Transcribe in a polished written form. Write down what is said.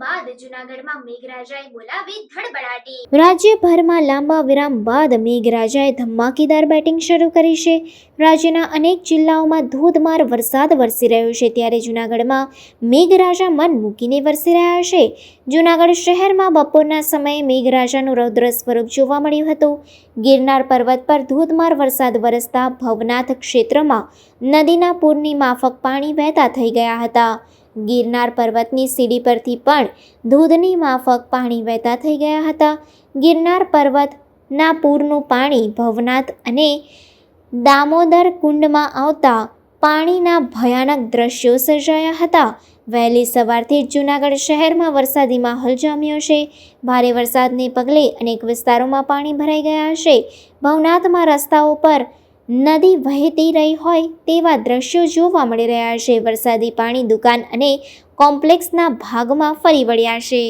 બાદ જૂનાગઢમાં મેઘરાજાએ બોલાવી ધડબડાટી। રાજ્યભરમાં લાંબા વિરામ બાદ મેઘરાજાએ ધમાકેદાર બેટિંગ શરૂ કરી છે। રાજ્યના અનેક જિલ્લાઓમાં ધોધમાર વરસાદ વરસી રહ્યો છે, ત્યારે જૂનાગઢમાં મેઘરાજા મન મૂકીને વરસી રહ્યા છે। જૂનાગઢ શહેરમાં બપોરના સમયે મેઘરાજાનું રૌદ્ર સ્વરૂપ જોવા મળ્યું હતું। ગિરનાર પર્વત પર ધોધમાર વરસાદ વરસતા ભવનાથ ક્ષેત્રમાં નદીના પૂરની માફક પાણી વહેતા થઈ ગયા હતા। ગિરનાર પર્વતની સીડી પરથી પણ ધોધની માફક પાણી વહેતા થઈ ગયા હતા। ગિરનાર પર્વતના પૂરનું પાણી ભવનાથ અને દામોદર કુંડમાં આવતા પાણીના ભયાનક દ્રશ્યો સર્જાયા હતા। વહેલી સવારથી જ જૂનાગઢ શહેરમાં વરસાદી માહોલ જામ્યો છે। ભારે વરસાદને પગલે અનેક વિસ્તારોમાં પાણી ભરાઈ ગયા છે। ભવનાથમાં રસ્તાઓ પર નદી વહેતી રહી હોય તેવા દ્રશ્યો જોવા મળી રહ્યા છે। વરસાદી પાણી દુકાન અને કોમ્પ્લેક્સના ભાગમાં ફરી વળ્યા છે।